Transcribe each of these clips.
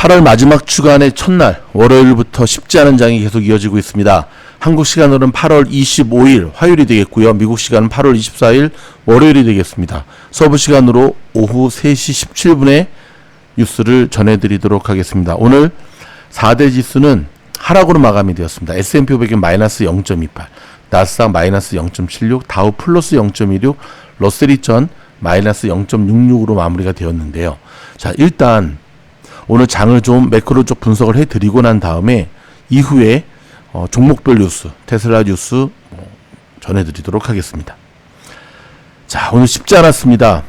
8월 마지막 주간의 첫날 월요일부터 쉽지 않은 장이 계속 이어지고 있습니다. 한국 시간으로는 8월 25일 화요일이 되겠고요. 미국 시간은 8월 24일 월요일이 되겠습니다. 서부 시간으로 오후 3시 17분에 뉴스를 전해드리도록 하겠습니다. 오늘 4대 지수는 하락으로 마감이 되었습니다. S&P 500은 마이너스 0.28, 나스닥 마이너스 0.76, 다우 플러스 0.16, 러셀 2000 마이너스 0.66으로 마무리가 되었는데요. 자, 일단 오늘 장을 좀 매크로적 분석을 해드리고 난 다음에 이후에 종목별 뉴스, 테슬라 뉴스 전해드리도록 하겠습니다. 자, 오늘 쉽지 않았습니다.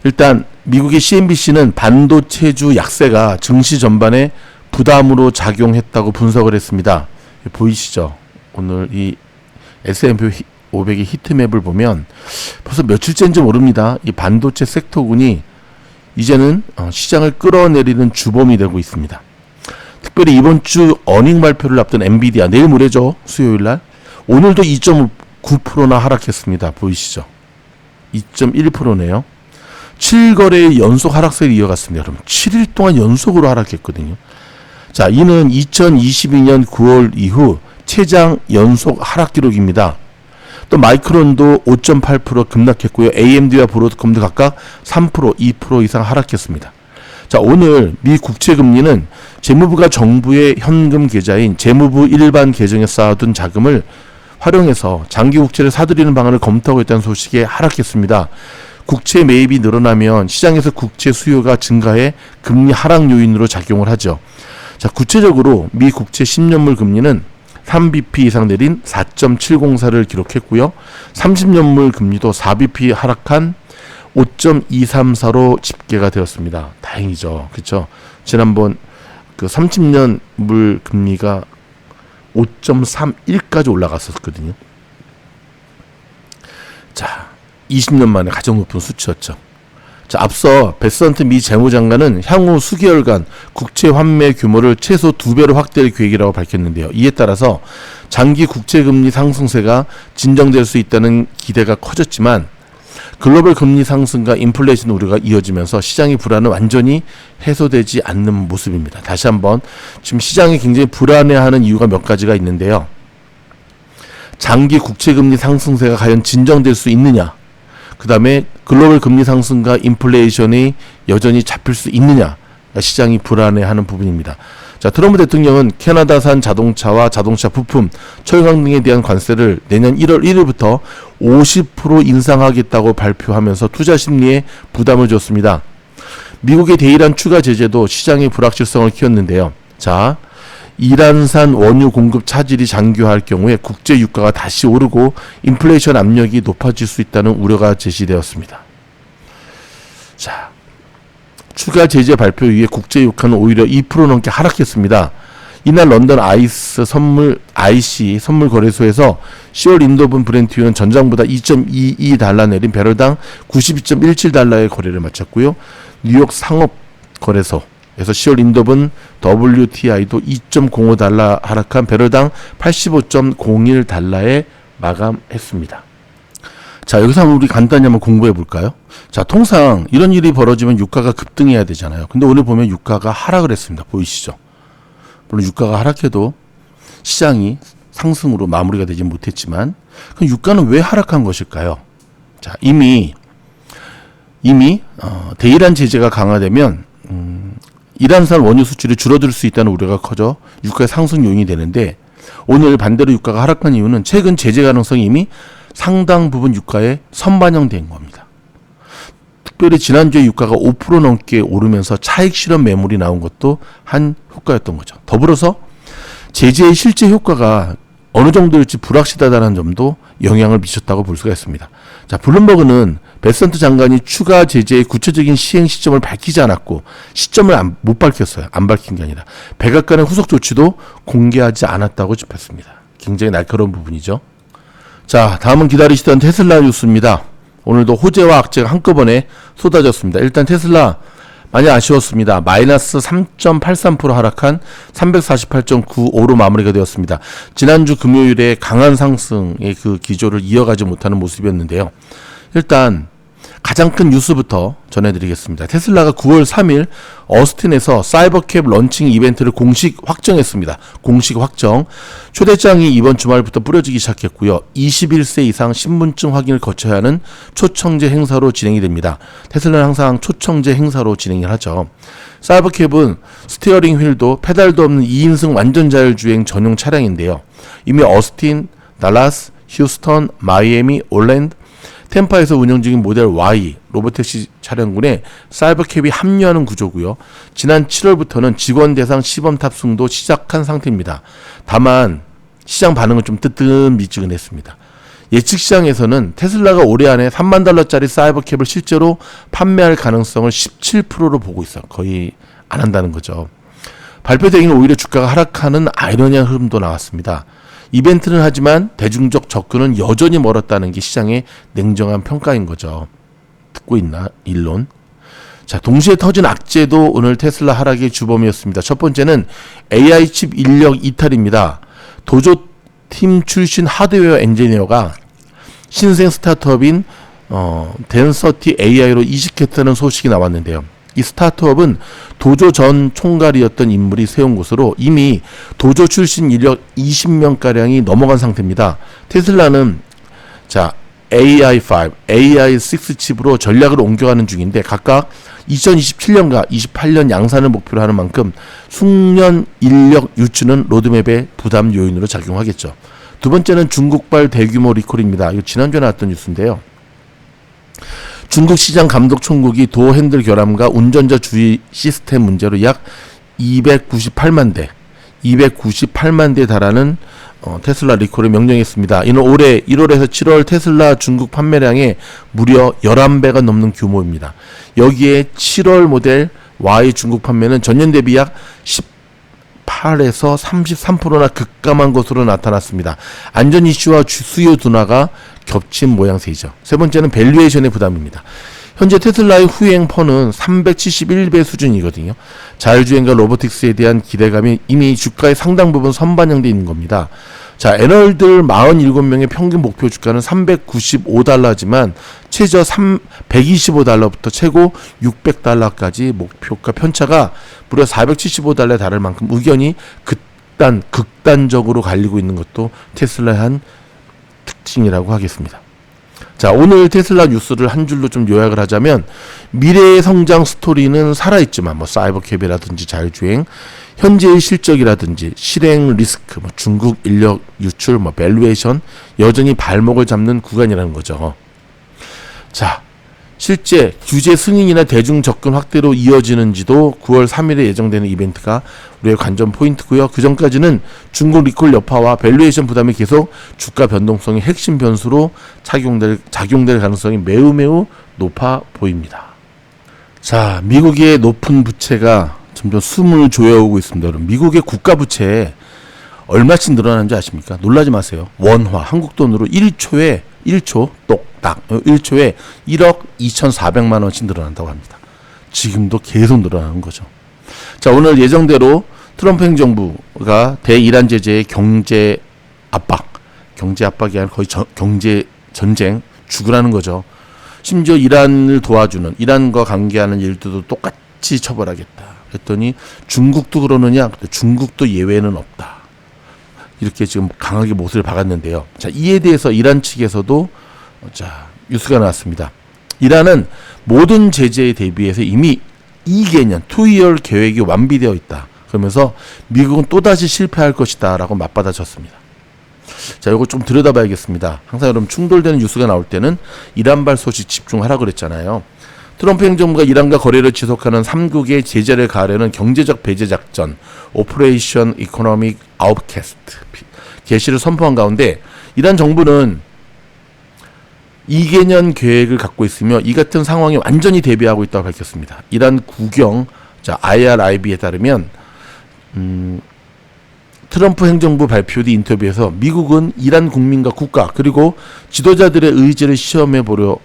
일단 미국의 CNBC는 반도체주 약세가 증시 전반에 부담으로 작용했다고 분석을 했습니다. 보이시죠? 오늘 이 S&P 500의 히트맵을 보면 벌써 며칠째인지 모릅니다. 이 반도체 섹터군이 이제는 시장을 끌어내리는 주범이 되고 있습니다. 특별히 이번 주 어닝 발표를 앞둔 엔비디아, 내일 모레죠. 수요일날. 오늘도 2.9%나 하락했습니다. 보이시죠? 2.1%네요. 7거래의 연속 하락세를 이어갔습니다. 여러분 7일 동안 연속으로 하락했거든요. 자, 이는 2022년 9월 이후 최장 연속 하락 기록입니다. 또 마이크론도 5.8% 급락했고요. AMD와 브로드컴도 각각 3%, 2% 이상 하락했습니다. 자, 오늘 미 국채금리는 재무부가 정부의 현금 계좌인 재무부 일반 계정에 쌓아둔 자금을 활용해서 장기 국채를 사들이는 방안을 검토하고 있다는 소식에 하락했습니다. 국채 매입이 늘어나면 시장에서 국채 수요가 증가해 금리 하락 요인으로 작용을 하죠. 자, 구체적으로 미 국채 10년물 금리는 3bp 이상 내린 4.704를 기록했고요. 30년물 금리도 4bp 하락한 5.234로 집계가 되었습니다. 다행이죠. 그렇죠? 지난번 그 30년물 금리가 5.31까지 올라갔었거든요. 자, 20년 만에 가장 높은 수치였죠. 자, 앞서 베선트 미 재무장관은 향후 수개월간 국채 환매 규모를 최소 2배로 확대할 계획이라고 밝혔는데요. 이에 따라서 장기 국채 금리 상승세가 진정될 수 있다는 기대가 커졌지만 글로벌 금리 상승과 인플레이션 우려가 이어지면서 시장의 불안은 완전히 해소되지 않는 모습입니다. 다시 한번 지금 시장이 굉장히 불안해하는 이유가 몇 가지가 있는데요. 장기 국채 금리 상승세가 과연 진정될 수 있느냐? 그 다음에 글로벌 금리 상승과 인플레이션이 여전히 잡힐 수 있느냐, 시장이 불안해하는 부분입니다. 자, 트럼프 대통령은 캐나다산 자동차와 자동차 부품, 철강 등에 대한 관세를 내년 1월 1일부터 50% 인상하겠다고 발표하면서 투자 심리에 부담을 줬습니다. 미국의 대이란 추가 제재도 시장의 불확실성을 키웠는데요. 자, 이란산 원유 공급 차질이 장기화할 경우에 국제 유가가 다시 오르고 인플레이션 압력이 높아질 수 있다는 우려가 제시되었습니다. 자, 추가 제재 발표 이후에 국제 유가는 오히려 2% 넘게 하락했습니다. 이날 런던 IC 선물 거래소에서 10월 인도분 브렌트유는 전장보다 2.22달러 내린 배럴당 92.17달러의 거래를 마쳤고요. 뉴욕 상업 거래소 그래서 10월 인도분 WTI도 2.05달러 하락한 배럴당 85.01달러에 마감했습니다. 자, 여기서 우리 간단히 한번 공부해 볼까요? 자, 통상 이런 일이 벌어지면 유가가 급등해야 되잖아요. 근데 오늘 보면 유가가 하락을 했습니다. 보이시죠? 물론 유가가 하락해도 시장이 상승으로 마무리가 되지 못했지만 그럼 유가는 왜 하락한 것일까요? 자, 이미 대이란 제재가 강화되면 이란산 원유 수출이 줄어들 수 있다는 우려가 커져 유가의 상승 요인이 되는데 오늘 반대로 유가가 하락한 이유는 최근 제재 가능성이 이미 상당 부분 유가에 선반영된 겁니다. 특별히 지난주에 유가가 5% 넘게 오르면서 차익 실현 매물이 나온 것도 한 효과였던 거죠. 더불어서 제재의 실제 효과가 어느 정도일지 불확실하다는 점도 영향을 미쳤다고 볼 수가 있습니다. 자, 블룸버그는 베선트 장관이 추가 제재의 구체적인 시행 시점을 밝히지 않았고 시점을 못 밝혔어요. 안 밝힌 게 아니라 백악관의 후속 조치도 공개하지 않았다고 짚었습니다. 굉장히 날카로운 부분이죠. 자, 다음은 기다리시던 테슬라 뉴스입니다. 오늘도 호재와 악재가 한꺼번에 쏟아졌습니다. 일단 테슬라 많이 아쉬웠습니다. 마이너스 3.83% 하락한 348.95로 마무리가 되었습니다. 지난주 금요일에 강한 상승의 그 기조를 이어가지 못하는 모습이었는데요. 일단 가장 큰 뉴스부터 전해드리겠습니다. 테슬라가 9월 3일 어스틴에서 사이버캡 런칭 이벤트를 공식 확정했습니다. 공식 확정. 초대장이 이번 주말부터 뿌려지기 시작했고요. 21세 이상 신분증 확인을 거쳐야 하는 초청제 행사로 진행이 됩니다. 테슬라는 항상 초청제 행사로 진행을 하죠. 사이버캡은 스티어링 휠도 페달도 없는 2인승 완전 자율주행 전용 차량인데요. 이미 어스틴, 달라스, 휴스턴, 마이애미, 올랜드, 템파에서 운영 중인 모델 Y 로보택시 차량군에 사이버캡이 합류하는 구조고요. 지난 7월부터는 직원 대상 시범 탑승도 시작한 상태입니다. 다만 시장 반응은 좀 뜨뜻미지근했습니다. 예측 시장에서는 테슬라가 올해 안에 $30,000짜리 사이버캡을 실제로 판매할 가능성을 17%로 보고 있어요. 거의 안 한다는 거죠. 발표되기는 오히려 주가가 하락하는 아이러니한 흐름도 나왔습니다. 이벤트는 하지만 대중적 접근은 여전히 멀었다는 게 시장의 냉정한 평가인 거죠. 듣고 있나? 일론. 자, 동시에 터진 악재도 오늘 테슬라 하락의 주범이었습니다. 첫 번째는 AI 칩 인력 이탈입니다. 도조 팀 출신 하드웨어 엔지니어가 신생 스타트업인 덴서티 AI로 이직했다는 소식이 나왔는데요. 이 스타트업은 도조 전 총괄이었던 인물이 세운 곳으로 이미 도조 출신 인력 20명가량이 넘어간 상태입니다. 테슬라는 AI5, AI6 칩으로 전략을 옮겨가는 중인데 각각 2027년과 28년 양산을 목표로 하는 만큼 숙련 인력 유치는 로드맵의 부담 요인으로 작용하겠죠. 두 번째는 중국발 대규모 리콜입니다. 이거 지난주에 나왔던 뉴스인데요. 중국 시장 감독 총국이 도어 핸들 결함과 운전자 주의 시스템 문제로 약 298만 대에 달하는 테슬라 리콜을 명령했습니다. 이는 올해 1월에서 7월 테슬라 중국 판매량의 무려 11배가 넘는 규모입니다. 여기에 7월 모델 Y 중국 판매는 전년 대비 약 18에서 33%나 급감한 것으로 나타났습니다. 안전 이슈와 수요 둔화가 겹친 모양새이죠. 세 번째는 밸류에이션의 부담입니다. 현재 테슬라의 후행퍼는 371배 수준이거든요. 자율주행과 로보틱스에 대한 기대감이 이미 주가의 상당 부분 선반영되어 있는 겁니다. 자, 애널들 47명의 평균 목표 주가는 $395지만 최저 $125부터 최고 $600까지 목표가 편차가 무려 $475에 달할 만큼 의견이 극단적으로 갈리고 있는 것도 테슬라의 한 특징이라고 하겠습니다. 자, 오늘 테슬라 뉴스를 한 줄로 좀 요약을 하자면 미래의 성장 스토리는 살아있지만 사이버캡이라든지 자율주행, 현재의 실적이라든지 실행 리스크, 중국 인력 유출, 밸류에이션 여전히 발목을 잡는 구간이라는 거죠. 자, 실제 규제 승인이나 대중 접근 확대로 이어지는지도 9월 3일에 예정되는 이벤트가 우리의 관전 포인트고요. 그 전까지는 중국 리콜 여파와 밸류에이션 부담이 계속 주가 변동성의 핵심 변수로 작용될 가능성이 매우 높아 보입니다. 자, 미국의 높은 부채가 점점 숨을 조여오고 있습니다. 여러분, 미국의 국가 부채 얼마씩 늘어나는지 아십니까? 놀라지 마세요. 원화, 한국 돈으로 1초에 1억 2,400만 원씩 늘어난다고 합니다. 지금도 계속 늘어나는 거죠. 자, 오늘 예정대로 트럼프 행정부가 대이란 제재의 경제 압박이 아니라 거의 경제 전쟁 죽으라는 거죠. 심지어 이란을 도와주는, 이란과 관계하는 일들도 똑같이 처벌하겠다. 그랬더니 중국도 그러느냐? 중국도 예외는 없다. 이렇게 지금 강하게 못을 박았는데요. 자, 이에 대해서 이란 측에서도 뉴스가 나왔습니다. 이란은 모든 제재에 대비해서 이미 2개년, 2year 계획이 완비되어 있다. 그러면서 미국은 또다시 실패할 것이다 라고 맞받아쳤습니다. 자, 이거 좀 들여다봐야겠습니다. 항상 여러분 충돌되는 뉴스가 나올 때는 이란발 소식 집중하라고 그랬잖아요. 트럼프 행정부가 이란과 거래를 지속하는 3국의 제재를 가하려는 경제적 배제 작전, 오퍼레이션 이코노믹 아웃캐스트 개시를 선포한 가운데 이란 정부는 2개년 계획을 갖고 있으며 이 같은 상황에 완전히 대비하고 있다고 밝혔습니다. 이란 국영 IRIB에 따르면 트럼프 행정부 발표 뒤 인터뷰에서 미국은 이란 국민과 국가 그리고 지도자들의 의지를 시험해 보려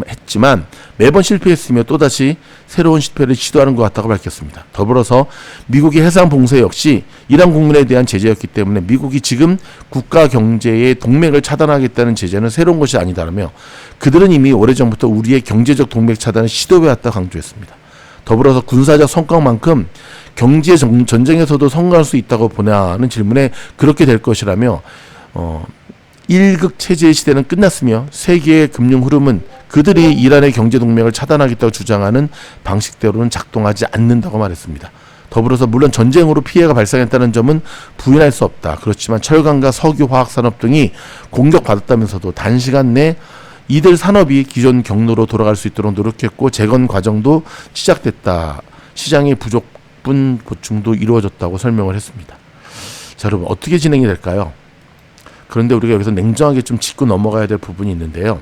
했지만 매번 실패했으며 또다시 새로운 실패를 시도하는 것 같다고 밝혔습니다. 더불어서 미국의 해상 봉쇄 역시 이란 국민에 대한 제재였기 때문에 미국이 지금 국가 경제의 동맥을 차단하겠다는 제재는 새로운 것이 아니다라며 그들은 이미 오래전부터 우리의 경제적 동맥 차단을 시도해왔다 강조했습니다. 더불어서 군사적 성과만큼 경제 전쟁에서도 성공할 수 있다고 보냐는 질문에 그렇게 될 것이라며 1극 체제의 시대는 끝났으며 세계의 금융 흐름은 그들이 이란의 경제 동맹을 차단하겠다고 주장하는 방식대로는 작동하지 않는다고 말했습니다. 더불어서 물론 전쟁으로 피해가 발생했다는 점은 부인할 수 없다. 그렇지만 철강과 석유, 화학산업 등이 공격받았다면서도 단시간 내 이들 산업이 기존 경로로 돌아갈 수 있도록 노력했고 재건 과정도 시작됐다. 시장의 부족분 보충도 이루어졌다고 설명을 했습니다. 자, 여러분 어떻게 진행이 될까요? 그런데 우리가 여기서 냉정하게 좀 짚고 넘어가야 될 부분이 있는데요.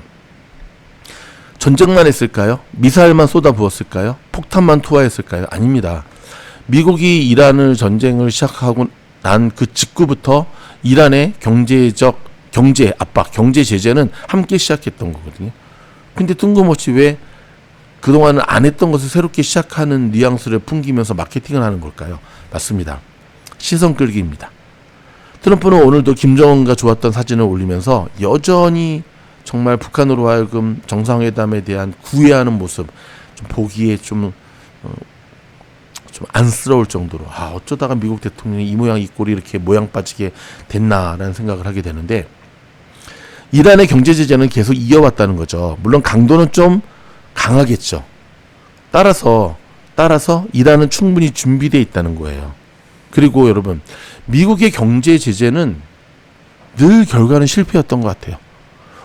전쟁만 했을까요? 미사일만 쏟아부었을까요? 폭탄만 투하했을까요? 아닙니다. 미국이 이란을 전쟁을 시작하고 난 그 직후부터 이란의 경제 압박, 경제 제재는 함께 시작했던 거거든요. 근데 뜬금없이 왜 그동안은 안 했던 것을 새롭게 시작하는 뉘앙스를 풍기면서 마케팅을 하는 걸까요? 맞습니다. 시선 끌기입니다. 트럼프는 오늘도 김정은과 좋았던 사진을 올리면서 여전히 정말 북한으로 하여금 정상회담에 대한 구애하는 모습, 좀 보기에 좀 안쓰러울 정도로 어쩌다가 미국 대통령이 이 모양 이 꼴이 이렇게 모양 빠지게 됐나라는 생각을 하게 되는데 이란의 경제 제재는 계속 이어왔다는 거죠. 물론 강도는 좀 강하겠죠. 따라서 이란은 충분히 준비되어 있다는 거예요. 그리고 여러분 미국의 경제 제재는 늘 결과는 실패였던 것 같아요.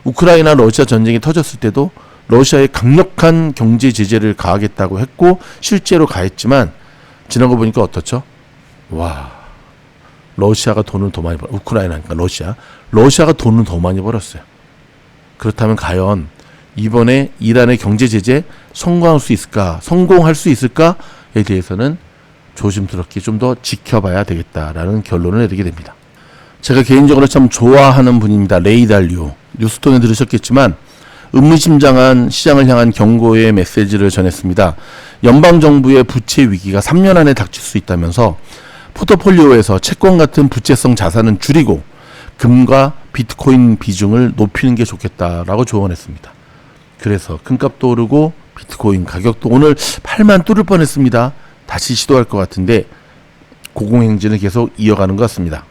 우크라이나 러시아 전쟁이 터졌을 때도 러시아에 강력한 경제 제재를 가하겠다고 했고 실제로 가했지만 지난 거 보니까 어떻죠? 러시아가 돈을 더 많이 우크라이나니까 러시아가 돈을 더 많이 벌었어요. 그렇다면 과연 이번에 이란의 경제 제재 성공할 수 있을까에 대해서는 조심스럽게 좀 더 지켜봐야 되겠다라는 결론을 내리게 됩니다. 제가 개인적으로 참 좋아하는 분입니다. 레이 달리오. 뉴스톤에 들으셨겠지만 의문심장한 시장을 향한 경고의 메시지를 전했습니다. 연방정부의 부채 위기가 3년 안에 닥칠 수 있다면서 포트폴리오에서 채권 같은 부채성 자산은 줄이고 금과 비트코인 비중을 높이는 게 좋겠다라고 조언했습니다. 그래서 금값도 오르고 비트코인 가격도 오늘 8만 뚫을 뻔했습니다. 다시 시도할 것 같은데 고공행진을 계속 이어가는 것 같습니다.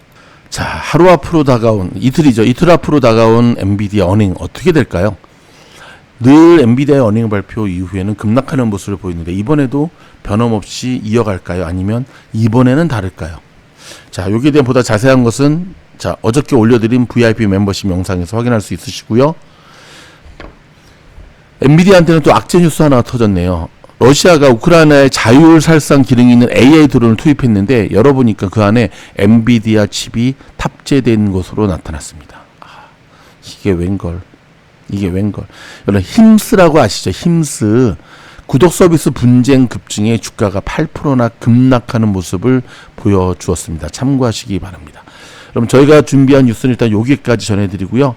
자, 이틀 앞으로 다가온 엔비디아 어닝 어떻게 될까요? 늘 엔비디아의 어닝 발표 이후에는 급락하는 모습을 보이는데 이번에도 변함없이 이어갈까요? 아니면 이번에는 다를까요? 자, 여기에 대한 보다 자세한 것은 어저께 올려드린 VIP 멤버십 영상에서 확인할 수 있으시고요. 엔비디아한테는 또 악재 뉴스 하나가 터졌네요. 러시아가 우크라이나에 자율살상 기능이 있는 AI 드론을 투입했는데 열어보니까 그 안에 엔비디아 칩이 탑재된 것으로 나타났습니다. 이게 웬걸. 여러분 힘스라고 아시죠? 힘스. 구독 서비스 분쟁 급증에 주가가 8%나 급락하는 모습을 보여주었습니다. 참고하시기 바랍니다. 그럼 저희가 준비한 뉴스는 일단 여기까지 전해드리고요.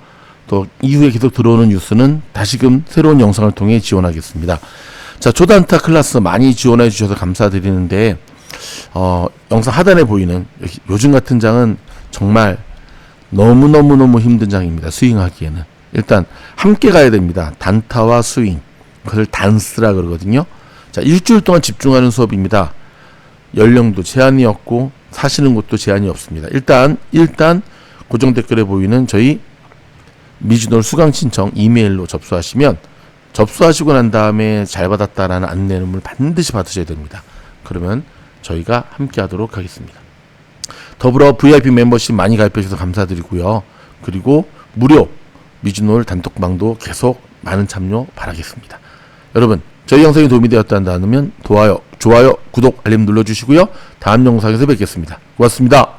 또 이후에 계속 들어오는 뉴스는 다시금 새로운 영상을 통해 지원하겠습니다. 자, 조단타 클래스 많이 지원해 주셔서 감사드리는데 영상 하단에 보이는 요즘 같은 장은 정말 너무너무 힘든 장입니다. 스윙하기에는. 일단 함께 가야 됩니다. 단타와 스윙. 그걸 단스라 그러거든요. 자, 일주일 동안 집중하는 수업입니다. 연령도 제한이 없고 사시는 곳도 제한이 없습니다. 일단 고정 댓글에 보이는 저희 미주놀 수강 신청 이메일로 접수하시고 난 다음에 잘 받았다라는 안내문을 반드시 받으셔야 됩니다. 그러면 저희가 함께 하도록 하겠습니다. 더불어 VIP 멤버십 많이 가입해 주셔서 감사드리고요. 그리고 무료 미주놀 단톡방도 계속 많은 참여 바라겠습니다. 여러분, 저희 영상이 도움이 되었다면 좋아요, 구독, 알림 눌러주시고요. 다음 영상에서 뵙겠습니다. 고맙습니다.